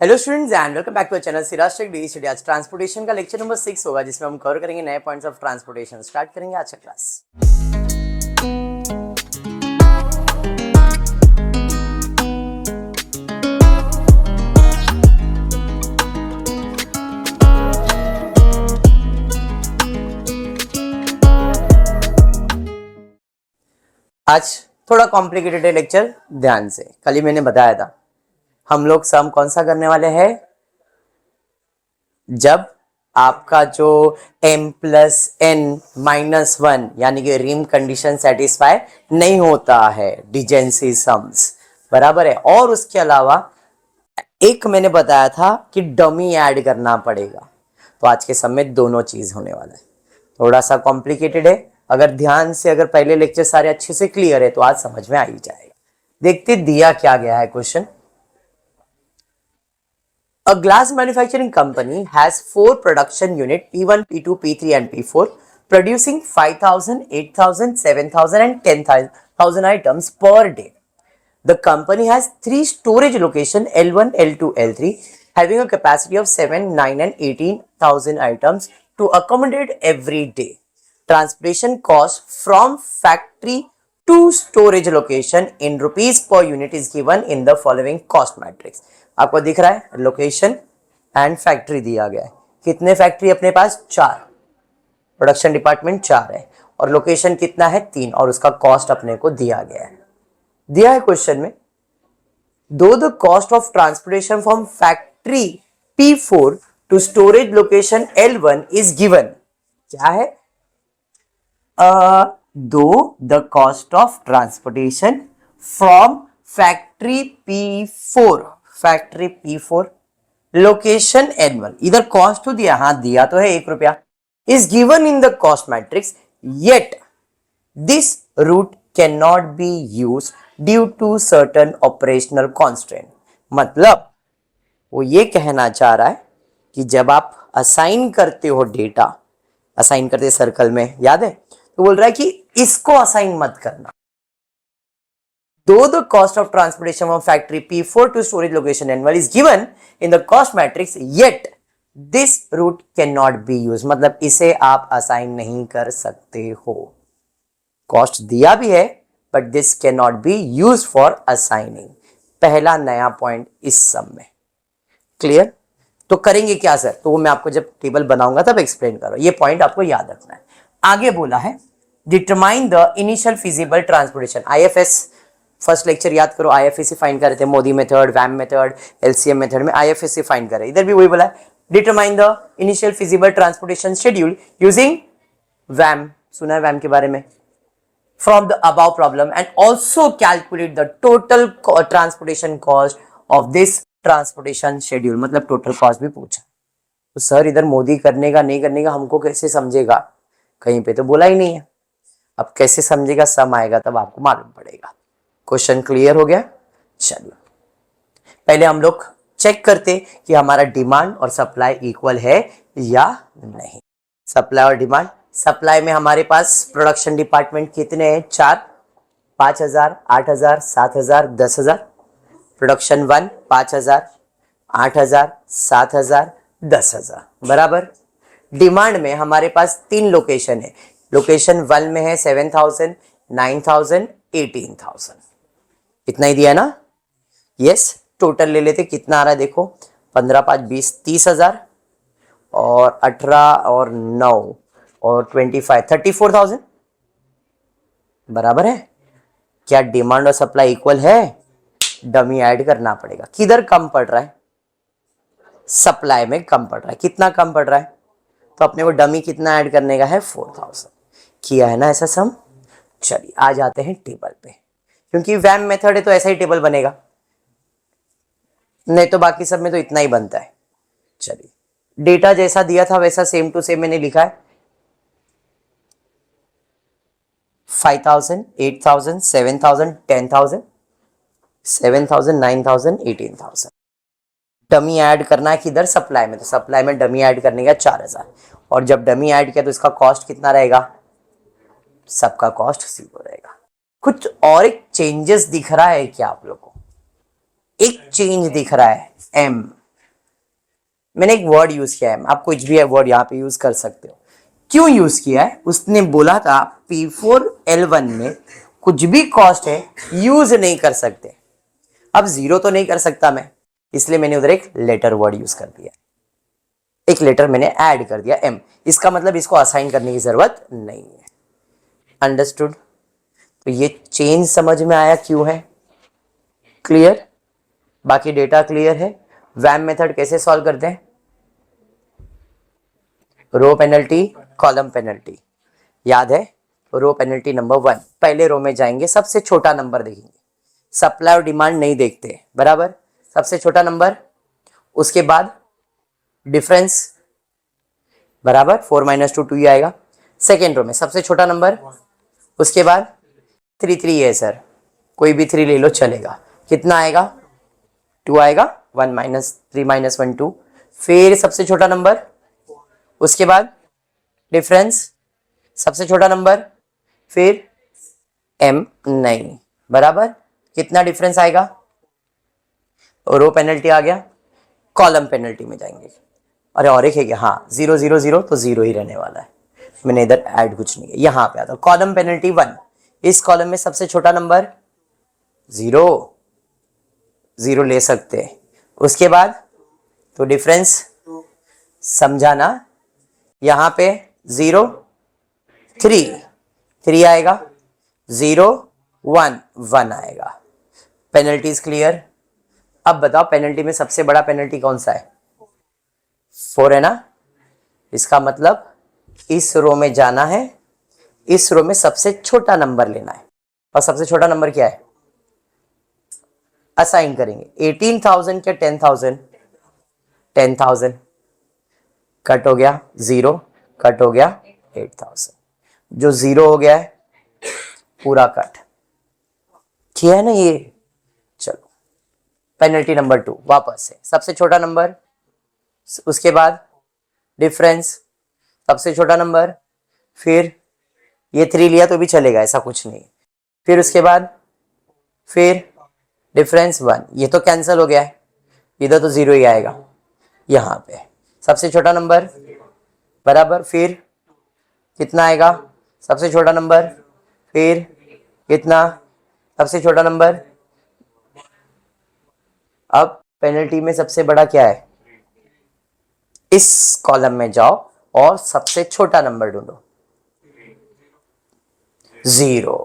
Hello students and welcome back to channel Siraj tech D study. आज transportation का lecture number 6 होगा जिसमें हम कवर करेंगे नए पॉइंट्स ऑफ ट्रांसपोर्टेशन। स्टार्ट करेंगे आज का क्लास। आज थोड़ा कॉम्प्लिकेटेड है लेक्चर, ध्यान से। कल ही मैंने बताया था हम लोग सम कौन सा करने वाले हैं, जब आपका जो m+n-1 यानी कि रिम कंडीशन सेटिस्फाई नहीं होता है, डिजेंसी सम्स, बराबर है। और उसके अलावा एक मैंने बताया था कि डमी ऐड करना पड़ेगा। तो आज के सम में दोनों चीज होने वाला है। थोड़ा सा कॉम्प्लिकेटेड है, अगर ध्यान से, अगर पहले लेक्चर सारे अच्छे से क्लियर है तो आज समझ में आ ही जाएगा। देखते दिया क्या गया है question. A glass manufacturing company has 4 production unit P1, P2, P3 and P4 producing 5,000, 8,000, 7,000 and 10,000 items per day. The company has 3 storage location L1, L2, L3 having a capacity of 7, 9 and 18,000 items to accommodate every day. Transportation cost from factory to storage location in rupees per unit is given in the following cost matrix. आपको दिख रहा है location and factory दिया गया है। कितने factory अपने पास? 4, production department 4 है और लोकेशन कितना है? 3, और उसका कॉस्ट अपने को दिया गया है। दिया है क्वेश्चन में, दो the cost of transportation from factory P4 to storage location L1 is given. क्या है? दो the cost of transportation from factory P4 location L1, इधर कॉस्ट तो दिया, हाँ दिया तो है 1 रुपया, is given in the cost matrix, yet this route can not be use due to certain operational constraint. मतलब वो ये कहना चाह रहा है कि जब आप असाइन करते हो डेटा, असाइन करते सर्कल में, याद है, तो बोल रहा है कि इसको असाइन मत करना। Though the cost of transportation from factory P4 to storage location N1 is given in the cost matrix, yet this route cannot be used. मतलब इसे आप असाइन नहीं कर सकते हो। कॉस्ट दिया भी है but this cannot be used for assigning। पहला नया पॉइंट इस सम में। क्लियर? तो करेंगे क्या सर? तो वो मैं आपको जब टेबल बनाऊंगा तब एक्सप्लेन करो। ये पॉइंट आपको याद रखना है। आगे बोला है determine the initial feasible transportation. IFS first lecture याद करो, IFSC फाइंड कर रहे थे, MODI method, VAM method, LCM method में IFSC फाइंड कर रहे। इधर भी वही बोला है, determine the initial feasible transportation schedule using VAM. सुना है वैम के बारे में? From the above problem and also calculate the total transportation cost of this transportation schedule. मतलब टोटल कॉस्ट भी पूछा। तो सर इधर मोदी करने का नहीं करने का हमको कैसे समझेगा? कहीं पे तो बोला ही नहीं है। अब कैसे समझेगा? सम आएगा तब आपको मालूम पड़ेगा। क्वेश्चन क्लियर हो गया? चलिए पहले हम लोग चेक करते कि हमारा डिमांड और सप्लाई इक्वल है या नहीं। सप्लाई और डिमांड, सप्लाई में हमारे पास प्रोडक्शन डिपार्टमेंट कितने हैं? 4, 5,000, 8,000, 7,000, 10,000। प्रोडक्शन 1 5,000, 8,000, 7,000, 10,000, बराबर। डिमांड में हमारे पास 3 लोकेशन है। लोकेशन 1 में है 7,000, 9,000, 18,000। इतना ही दिया ना? यस। टोटल ले लेते, कितना आ रहा है देखो, 15, 5, 20, 30,000 और 18 और 9 और 25, 34,000, बराबर है। क्या डिमांड और सप्लाई इक्वल है? डमी ऐड करना पड़ेगा। किधर कम पड़ रहा है? सप्लाई में कम पड़ रहा है। कितना कम पड़ रहा है? तो अपने को डमी कितना ऐड करने का है? 4,000। किया है ना ऐसा सम? चलिए आ जाते हैं टेबल पे, क्योंकि वैम मेथड है तो ऐसा ही टेबल बनेगा, नहीं तो बाकी सब में तो इतना ही बनता है। चलिए डेटा जैसा दिया था वैसा सेम टू सेम मैंने लिखा है। 5,000, 8,000, 7,000, 10,000, 7,000, 9,000, 18,000। डमी ऐड करना है किधर? सप्लाई में। तो सप्लाई में डमी ऐड करने का 4,000, और जब डमी ऐड किया तो इसका कॉस्ट कितना रहेगा? सबका कॉस्ट 0 रहेगा। कुछ और एक चेंजेस दिख रहा है क्या आप लोग को? एक चेंज दिख रहा है, M मैंने एक वर्ड यूज किया है, आप कुछ भी वर्ड यहाँ पे यूज कर सकते हो। क्यों यूज किया है? उसने बोला था P4L1 में कुछ भी कॉस्ट है यूज नहीं कर सकते। अब जीरो तो नहीं कर सकता मैं, इसलिए मैंने उधर एक लेटर वर्ड यूज कर दिया, एक लेटर मैंने ऐड कर दिया M। इसका मतलब इसको असाइन करने की जरूरत नहीं है। अंडरस्टूड? तो ये चेंज समझ में आया क्यों है? क्लियर? बाकी डेटा क्लियर है? वैम मेथड कैसे सॉल्व करते हैं? रो पेनल्टी, कॉलम पेनल्टी, याद है? रो पेनल्टी नंबर 1, पहले रो में जाएंगे, सबसे छोटा नंबर देखेंगे, सप्लाई और डिमांड नहीं देखते, बराबर? सबसे छोटा नंबर, उसके बाद डिफरेंस, बराबर 4 - 2 2 ही आएगा। सेकेंड रो में सबसे छोटा नंबर, उसके बाद 3 3 है सर, कोई भी 3 ले लो चलेगा, कितना आएगा? 2 आएगा, 1 - 3 - 1 2। फिर सबसे छोटा नंबर, उसके बाद डिफरेंस, सबसे छोटा नंबर, फिर M 9, बराबर? कितना डिफरेंस आएगा? रो पेनल्टी आ गया। कॉलम पेनल्टी में जाएंगे, अरे और एक है क्या? हाँ, 0 0 0 तो 0 ही रहने वाला है, मैंने इधर ऐड कुछ नहीं है। यहाँ पे आता कॉलम पेनल्टी 1, इस कॉलम में सबसे छोटा नंबर 0 0 ले सकते हैं, उसके बाद तो डिफरेंस समझाना, यहाँ पे 0 3 3 आएगा, 0 1 1 आएगा। Penalties clear? अब बताओ पेनल्टी में सबसे बड़ा पेनल्टी कौन सा है? 4 है ना? इसका मतलब इस रो में जाना है, इस रो में सबसे छोटा नंबर लेना है, और सबसे छोटा नंबर क्या है? असाइन करेंगे 18,000 के 10,000, 10,000 कट हो गया, 0 कट हो गया, 8,000, जो 0 हो गया है पूरा कट किया है ना ये। चलो पेनल्टी नंबर 2 वापस से सबसे छोटा नंबर, उसके बाद डिफरेंस, सबसे छोटा नंबर, फिर ये 3 लिया तो भी चलेगा, ऐसा कुछ नहीं, फिर उसके बाद फिर डिफरेंस 1, ये तो कैंसिल हो गया है, इधर तो 0 ही आएगा, यहाँ पे सबसे छोटा नंबर, बराबर, फिर कितना आएगा? सबसे छोटा नंबर, फिर कितना? सबसे छोटा नंबर। अब पेनल्टी में सबसे बड़ा क्या है? इस कॉलम में जाओ और सबसे छोटा नंबर ढूंढो, 0,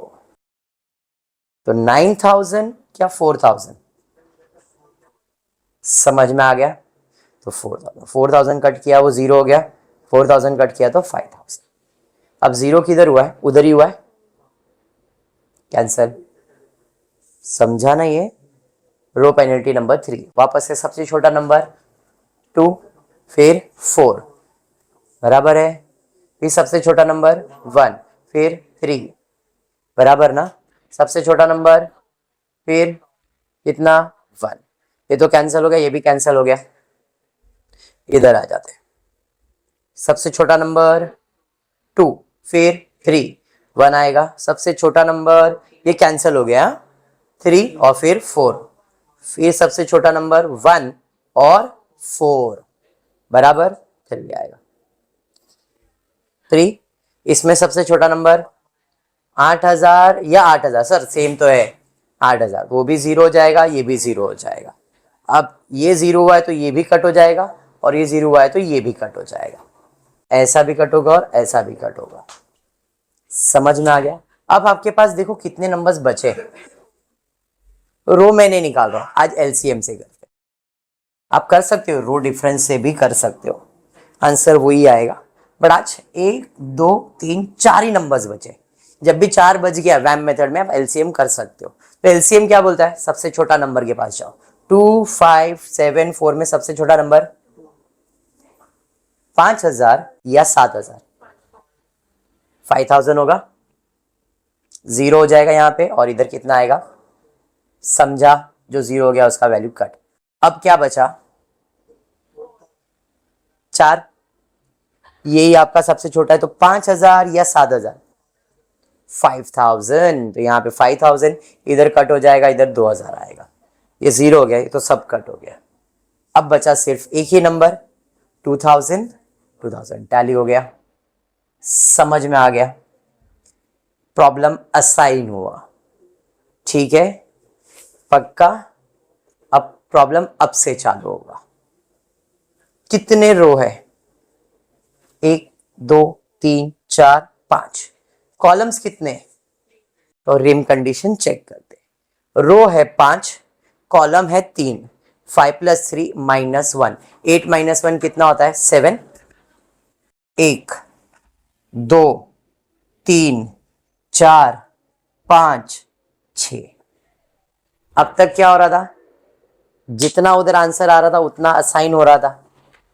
तो 9,000 क्या 4,000? समझ में आ गया? तो 4,000 कट किया, वो 0 हो गया, 4,000 कट किया तो 5,000। अब 0 किधर हुआ है? उधर ही हुआ है, कैंसल। समझा ना ये? रो पेनल्टी नंबर 3, वापस से सबसे छोटा नंबर 2, फिर 4, बराबर है, फिर सबसे छोटा नंबर 1, फिर 3, बराबर ना? सबसे छोटा नंबर, फिर कितना? 1, ये तो कैंसिल हो गया, ये भी कैंसिल हो गया, इधर आ जाते हैं, सबसे छोटा नंबर 2, फिर 3, 1 आएगा, सबसे छोटा नंबर, ये कैंसिल हो गया, 3 और फिर 4, फिर सबसे छोटा नंबर 1 और 4, बराबर 3 आएगा, 3, इसमें सबसे छोटा नंबर 8,000 या 8,000, सर सेम तो है 8,000, वो भी 0 हो जाएगा, ये भी 0 हो जाएगा। अब ये 0 हुआ है तो ये भी कट हो जाएगा, और ये 0 हुआ है तो ये भी कट हो जाएगा, ऐसा भी कट होगा और ऐसा भी कट होगा। समझ में आ गया? अब आपके पास देखो कितने नंबर्स बचे, रो मैंने निकाल रहा हूं, आज एलसीएम से करते, आप कर सकते हो, रो डिफरेंस से भी कर सकते हो, आंसर वही आएगा। बट आज 1 2 3 4 ही नंबर्स बचे, जब भी 4 बच गया वैम मेथड में आप एलसीएम कर सकते हो। तो एलसीएम क्या बोलता है? सबसे छोटा नंबर के पास जाओ, 2 5 7 4 में सबसे छोटा नंबर 5,000 या 7,000, 5,000 होगा, 0 हो जाएगा यहाँ पे, और इधर कितना आएगा? समझा? जो 0 हो गया उसका वैल्यू कट। अब क्या बचा? 4, यही आपका सबसे छोटा है, तो 5,000 या 7,000, 5,000, तो यहाँ पे 5,000 इधर कट हो जाएगा, इधर 2,000 आएगा, ये 0 हो गया, ये तो सब कट हो गया। अब बचा सिर्फ एक ही नंबर, 2000 2000 टैली हो गया, समझ में आ गया, प्रॉब्लम असाइन हुआ, ठीक है पक्का। अब प्रॉब्लम अब से चालू होगा। कितने रो है? 1 2 3 4 5। कॉलम्स कितने? तो रिम कंडीशन चेक करते। रो है 5, कॉलम है 3, 5 + 3 -1, 8 - 1 कितना होता है? 7। 1 2 3 4 5 6। अब तक क्या हो रहा था? जितना उधर आंसर आ रहा था उतना असाइन हो रहा था।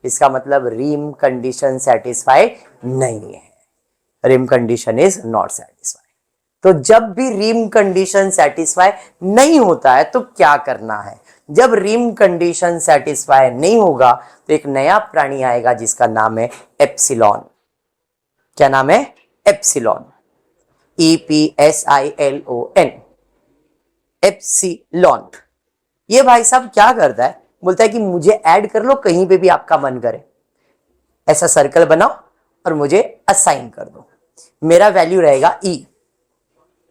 इसका मतलब रिम कंडीशन सेटिस्फाइड नहीं है, rim condition is not satisfied. तो जब भी रिम कंडीशन सेटिस्फाई नहीं होता है तो क्या करना है? जब रिम कंडीशन सेटिस्फाई नहीं होगा तो एक नया प्राणी आएगा जिसका नाम है एप्सिलॉन। क्या नाम है? Epsilon, EPSILON, epsilon. ये भाई साहब क्या करता है? बोलता है कि मुझे ऐड कर लो कहीं पे भी आपका मन करे, ऐसा सर्कल बनाओ और मुझे असाइन कर दो। मेरा वैल्यू रहेगा E,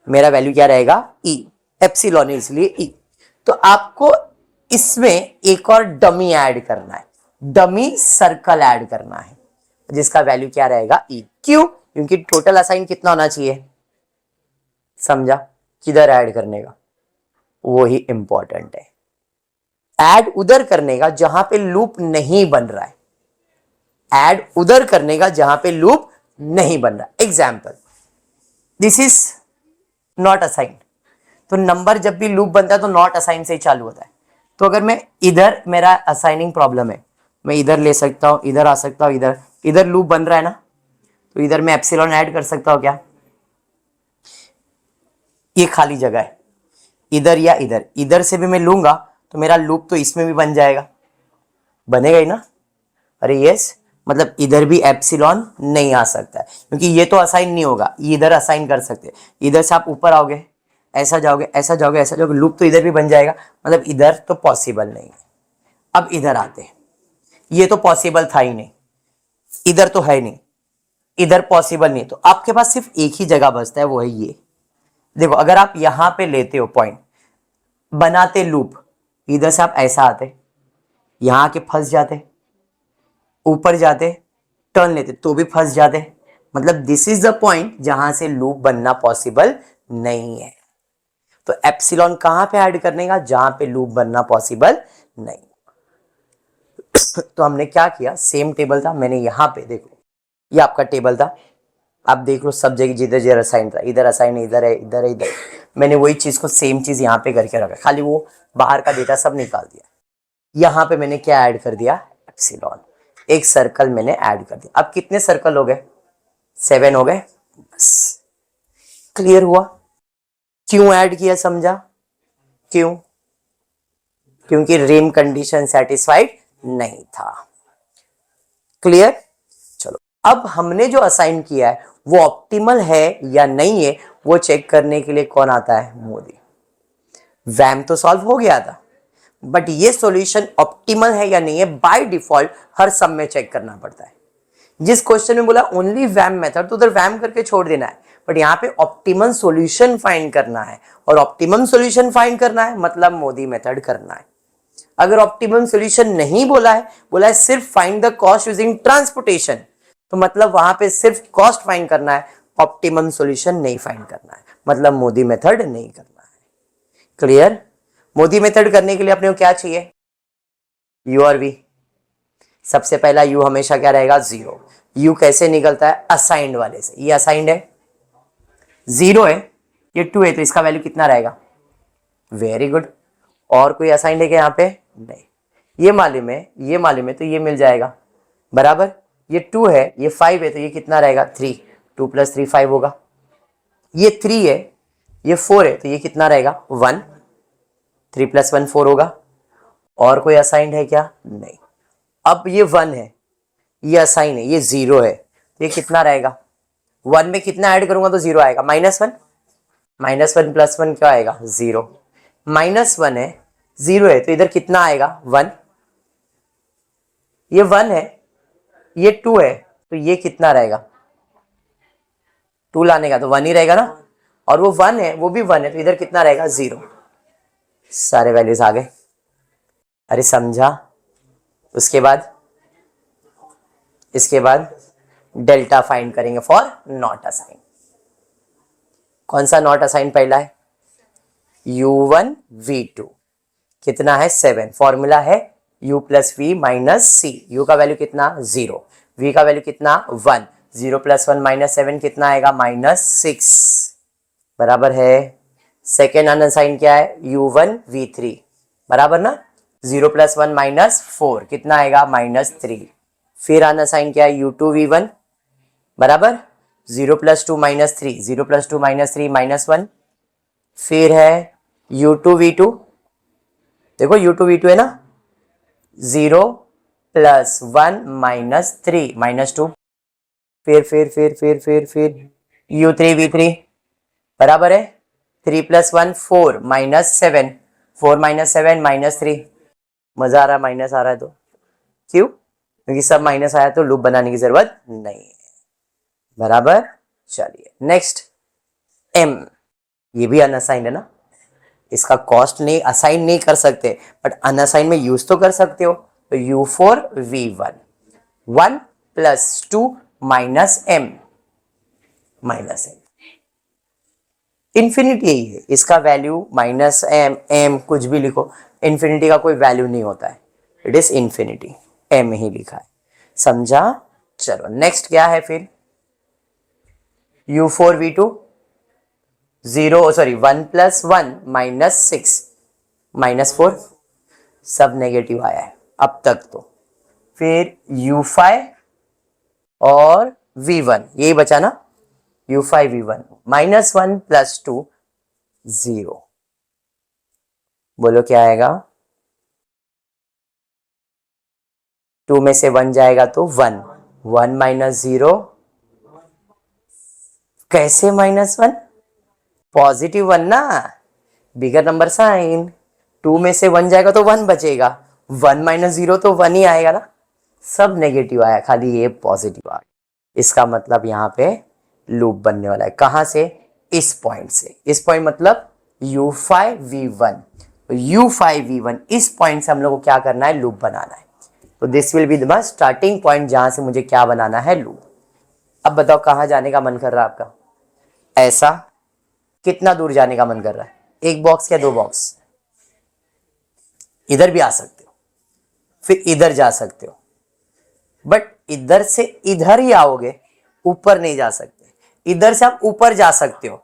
मेरा वैल्यू क्या रहेगा? E, एप्सिलॉन है इसलिए E। तो आपको इसमें एक और डमी ऐड करना है, डमी सर्कल ऐड करना है जिसका वैल्यू क्या रहेगा? E। क्यों? क्योंकि टोटल असाइन कितना होना चाहिए? समझा? किधर ऐड करने का, वो ही इंपॉर्टेंट है। ऐड उधर करने का जहां पे लूप नहीं बन रहा है, ऐड उधर करने का जहां पे लूप नहीं बन रहा। Example, this is not assign. तो नंबर जब भी लूप बनता है तो नॉट असाइन से ही चालू होता है। तो अगर मैं इधर, मेरा असाइनिंग प्रॉब्लम है, मैं इधर ले सकता हूं, इधर आ सकता हूं, इधर इधर लूप बन रहा है ना, तो इधर मैं एप्सिलॉन ऐड कर सकता हूं क्या? ये खाली जगह है, इधर या इधर, इधर से भी मैं लूंगा तो मेरा लूप तो इसमें भी बन जाएगा, बनेगा ही ना। अरे यस, मतलब इधर भी एप्सिलॉन नहीं आ सकता है क्योंकि ये तो असाइन नहीं होगा, ये इधर असाइन कर सकते हैं। इधर से आप ऊपर आओगे, ऐसा जाओगे, ऐसा जाओगे, ऐसा जाओगे, लूप तो इधर भी बन जाएगा, मतलब इधर तो पॉसिबल नहीं है। अब इधर आते, ये तो पॉसिबल था ही नहीं, इधर तो है नहीं, इधर पॉसिबल नहीं, तो आपके पास सिर्फ एक ही जगह बचता है, वो है ये। देखो अगर आप यहां पे लेते हो पॉइंट, बनाते लूप, इधर से आप ऐसा आते, यहां आके फंस जाते, ऊपर जाते, टर्न लेते तो भी फंस जाते, मतलब दिस इज द पॉइंट जहां से लूप बनना पॉसिबल नहीं है। तो एप्सिलॉन कहां पे ऐड करने का? जहां पे लूप बनना पॉसिबल नहीं। तो हमने क्या किया, सेम टेबल था, मैंने यहां पे देखो, ये आपका टेबल था, आप देख लो सब जगह जिधर जिधर असाइन था, इधर असाइन है, इधर है, इधर है, इधर, मैंने वही चीज को सेम चीज यहाँ पे करके रखा, खाली वो बाहर का डेटा सब निकाल दिया। यहां पे मैंने क्या ऐड कर दिया? एप्सिलॉन। एक सर्कल मैंने ऐड कर दिया। अब कितने सर्कल हो गए? 7 हो गए, बस। क्लियर हुआ? क्यों ऐड किया समझा? क्यों? क्योंकि रिम कंडीशन सेटिस्फाइड नहीं था। क्लियर? चलो, अब हमने जो असाइन किया है वो ऑप्टिमल है या नहीं है वो चेक करने के लिए कौन आता है? मोदी। वैम तो सॉल्व हो गया था, बट ये सॉल्यूशन ऑप्टिमल है या नहीं है बाय डिफॉल्ट हर सम में चेक करना पड़ता है। जिस क्वेश्चन में बोला ओनली वैम मेथड, तो उधर वैम करके छोड़ देना है, बट यहाँ पे ऑप्टिमम सॉल्यूशन फाइंड करना है, और ऑप्टिमम सॉल्यूशन फाइंड करना है मतलब मोदी मेथड करना है। अगर ऑप्टिमम सॉल्यूशन नहीं बोला है, बोला है सिर्फ find the cost using transportation, तो मतलब वहां पे सिर्फ कॉस्ट फाइंड करना है, ऑप्टिमम सॉल्यूशन नहीं फाइंड करना है, मतलब मोदी मेथड नहीं करना है। क्लियर? मोदी मेथड करने के लिए अपने को क्या चाहिए? यू और वी। सबसे पहला यू हमेशा क्या रहेगा? 0। यू कैसे निकलता है? असाइंड वाले से। ये असाइंड है, 0 है, ये 2 है, तो इसका वैल्यू कितना रहेगा? Very good. और कोई असाइंड है क्या यहाँ पे? नहीं। ये मालूम है, ये मालूम है, तो ये मिल जाएगा बराबर। ये 2 है, ये 5 है, तो ये कितना रहेगा? 3। 2 + 3 5 होगा। ये 3 है, ये 4 है, तो ये कितना रहेगा? 1। 3 + 1 4 होगा। और कोई असाइंड है क्या? नहीं। अब ये 1 है, ये असाइन है, ये 0 है, तो ये कितना रहेगा? 1 में कितना ऐड करूंगा तो 0 आएगा? -1। -1 + 1 क्या आएगा? 0। -1 है, 0 है, तो इधर कितना आएगा? 1। ये 1 है, ये 2 है तो ये कितना रहेगा, 2 लाने का तो 1 ही रहेगा ना, और वो 1 है, वो भी 1 है, तो इधर कितना रहेगा 0। सारे वैल्यूज आ गए। अरे समझा। उसके बाद इसके बाद डेल्टा फाइंड करेंगे फॉर नॉट असाइन। कौन सा नॉट असाइन पहला है, u1 v2 कितना है 7, फॉर्मूला है u plus v minus c. u का वैल्यू कितना 0, v का वैल्यू कितना 1, 0 प्लस 1 माइनस 7 कितना आएगा -6 बराबर है। सेकेंड अनसाइन क्या है u1 v3 बराबर ना, 0 प्लस 1 माइनस 4 कितना आएगा -3। फिर अनसाइन क्या है u2 v1 बराबर 0 प्लस 2 माइनस 3, 0 प्लस 2 माइनस 3 -1। फिर है u2 v2, देखो u2 v2 है ना, 0 प्लस 1 माइनस 3 -2। फिर u3 v3 बराबर है 3 प्लस 1 4 -7, 4 माइनस 7 -3। मजा आ रहा है माइनस आ रहा है तो, क्यों, क्योंकि सब माइनस आया तो लूप बनाने की जरूरत नहीं है बराबर। चलिए नेक्स्ट m, ये भी अनअसाइंड है ना, इसका कॉस्ट नहीं असाइन नहीं कर सकते बट अनअसाइन में यूज तो कर सकते हो। तो u4 v1 1 plus 2 minus m infinity यही है, इसका वैल्यू -m कुछ भी लिखो, इंफिनिटी का कोई वैल्यू नहीं होता है, इट इज इंफिनिटी, m ही लिखा है, समझा। चलो नेक्स्ट क्या है फिर u4 v2 1 प्लस 1 -6 -4, सब नेगेटिव आया है अब तक तो। फिर u5 और v1 यही बचा ना, u5 v1 -1 प्लस 2 0, बोलो क्या आएगा, 2 में से 1 जाएगा तो 1, 1 माइनस 0, कैसे -1, पॉजिटिव 1 ना, बिगर नंबर साइन, 2 में से 1 जाएगा तो 1 बचेगा, 1 माइनस 0 तो 1 ही आएगा ना, सब नेगेटिव आया, खाली ये पॉजिटिव आ गया। इसका मतलब यहाँ पे लूप बनने वाला है, कहां से, इस पॉइंट से, इस पॉइंट मतलब u5 v1, u5 v1 इस पॉइंट से हम लोग को क्या करना है, लूप बनाना है। तो this will be the starting point जहां से मुझे क्या बनाना है, लूप। अब बताओ कहां जाने का मन कर रहा है आपका, ऐसा कितना दूर जाने का मन कर रहा है, एक बॉक्स या 2 बॉक्स, इधर भी आ सकते हो, फिर इधर जा सकते हो, बट इधर से इधर ही आओगे, ऊपर नहीं जा सकते। इधर से आप ऊपर जा सकते हो,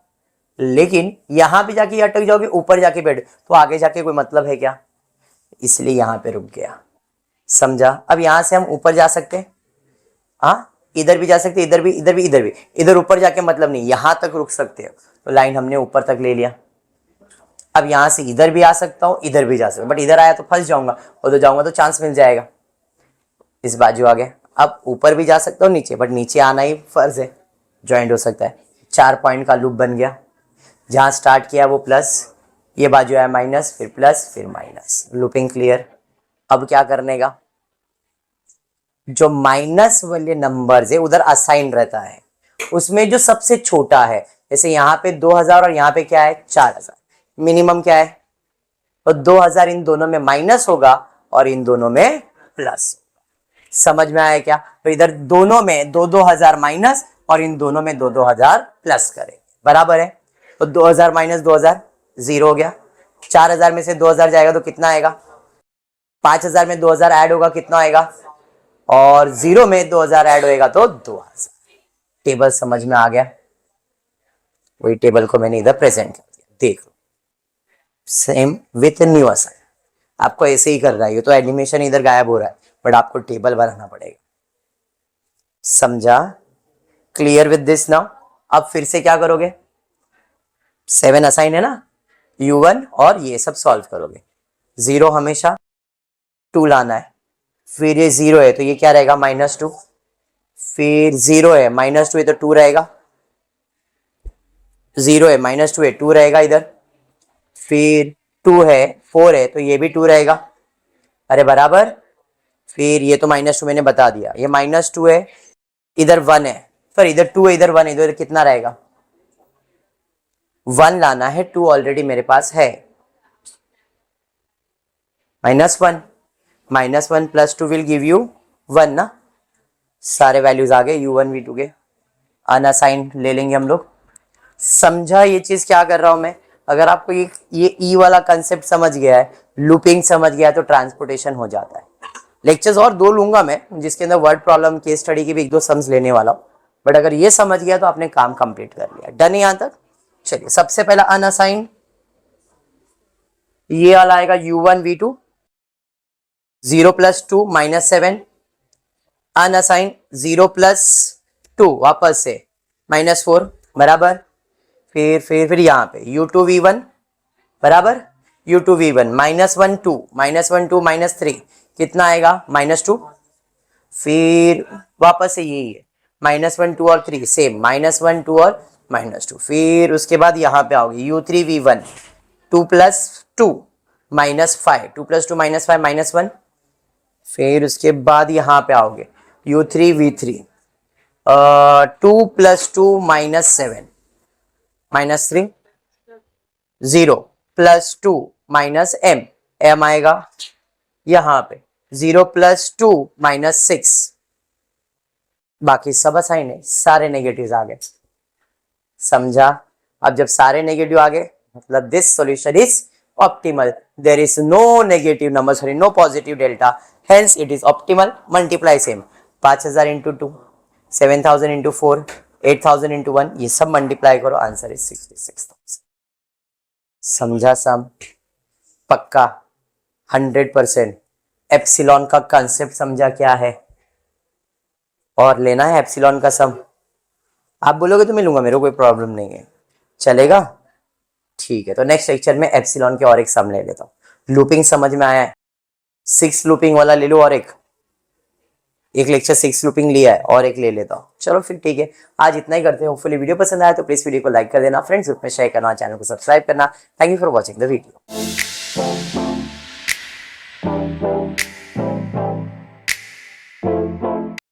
लेकिन यहां भी जाके अटक जाओगे, ऊपर जाके बैठ तो आगे जाके कोई मतलब है क्या, इसलिए यहां पे रुक गया, समझा। अब यहां से हम ऊपर जा सकते हैं, हाँ इधर भी जा सकते, इधर भी, इधर भी, इधर भी, इधर ऊपर जाके मतलब नहीं, यहां तक रुक सकते हो, तो लाइन हमने ऊपर तक ले लिया। अब यहां से इधर भी आ सकता हूं, इधर भी जा सकता हूं, बट इधर आया तो फंस जाऊंगा, उधर जाऊंगा तो चांस मिल जाएगा, इस बाजू आ गया। अब ऊपर भी जा सकता हूँ नीचे, बट नीचे आना ही फर्ज है, ज्वाइंट हो सकता है। 4 पॉइंट का लूप बन गया, जहां स्टार्ट किया वो प्लस, ये बाजू आया माइनस, फिर प्लस, फिर माइनस, लूपिंग क्लियर। अब क्या करने का, जो माइनस वाले नंबर है उधर असाइन रहता है, उसमें जो सबसे छोटा है, जैसे यहाँ पे 2000 और यहाँ पे क्या है 4000, मिनिमम क्या है, तो 2000 इन दोनों में माइनस होगा और इन दोनों में प्लस, समझ में आया क्या। तो इधर दोनों में 2000 माइनस और इन दोनों में 2000 प्लस करें, बराबर है। तो 2000 माइनस 2000 0 हो गया, 4000 में से 2000 जाएगा तो कितना आएगा, 5000 में 2000 ऐड होगा कितना आएगा, और 0 में 2000 ऐड होएगा तो 2000। टेबल समझ में आ गया, वही टेबल को मैंने इधर प्रेजेंट कर दिया, देख लो, सेम विथ न्यू असाइन। आपको ऐसे ही कर रहा है, ये तो एनिमेशन इधर गायब हो रहा है, बट आपको टेबल बनाना पड़ेगा, समझा, क्लियर विद दिस नाउ। अब फिर से क्या करोगे, 7 असाइन है ना, u1 और ये सब सॉल्व करोगे, 0 हमेशा 2 लाना है, फिर ये 0 है तो ये क्या रहेगा -2, फिर 0 है -2 है तो 2 रहेगा, 0 है -2 है 2 रहेगा इधर, फिर 2 है 4 है तो ये भी 2 रहेगा, अरे बराबर। फिर ये तो -2 मैंने बता दिया, ये -2 है, इधर 1 है, सॉरी इधर 2 है, इधर 1 है, इधर कितना रहेगा 1 लाना है, 2 ऑलरेडी मेरे पास है, -1 -1 + 2 विल गिव यू 1 ना, सारे वैल्यूज आ गए u1 v2 के, अनअसाइन ले लेंगे हम लोग। समझा ये चीज क्या कर रहा हूं मैं? अगर आपको ये ई वाला कंसेप्ट समझ गया है, लूपिंग समझ गया है, तो ट्रांसपोर्टेशन हो जाता है। लेक्चर्स और 2 लूंगा मैं, जिसके अंदर वर्ड प्रॉब्लम, केस स्टडी की भी 1-2 सम्स लेने वाला हूं, बट अगर ये समझ गया तो आपने काम कंप्लीट कर लिया। डन है यहां तक? चलिए सबसे पहला अनअसाइन, ये वाला आएगा u1 v2, 0 + 2 -7, अनअसाइन 0 + 2 वापस से -4 बराबर, फिर यहाँ पे u2 v1 बराबर u2 v1 -1 2 -1 2 -3 कितना आएगा -2, फिर वापस से यही है -1 2 और 3 सेम, -1 2 और -2, फिर उसके बाद यहाँ पे आओगे u3 v1 2 + 2 -5, 2 + 2 -5 -1, फिर उसके बाद यहाँ पे आओगे u3 v3 2 + 2 -7 -3 0 + 2 -m आएगा यहाँ पे 0 + 2 -6, बाकी सब असाइन है, सारे नेगेटिव आ गए। समझा? अब जब सारे नेगेटिव आ गए मतलब this solution is optimal, there is no negative number, sorry no positive delta, hence it is optimal. Multiply same, 5000 × 2 7000 × 4 8000 × 1, ये सब मल्टीप्लाई करो, आंसर इज 66,000। समझा सम? पक्का 100%। एप्सिलॉन का कंसेप्ट समझा क्या है? और लेना है एप्सिलॉन का सम, आप बोलोगे तो मैं लूंगा, मेरे को कोई प्रॉब्लम नहीं है, चलेगा? ठीक है, तो नेक्स्ट लेक्चर में एप्सिलॉन के और एक सम ले लेता हूँ। लूपिंग समझ में आया है? 6 लूपिंग वाला ले लो, और एक लेक्चर 6 लूपिंग लिया है, और एक ले लेता हूँ। चलो फिर ठीक है, आज इतना ही करते हैं। होपफुली वीडियो पसंद आया तो प्लीज वीडियो को लाइक कर देना, फ्रेंड्स ग्रुप में शेयर करना, चैनल को सब्सक्राइब करना। Thank you for watching the video.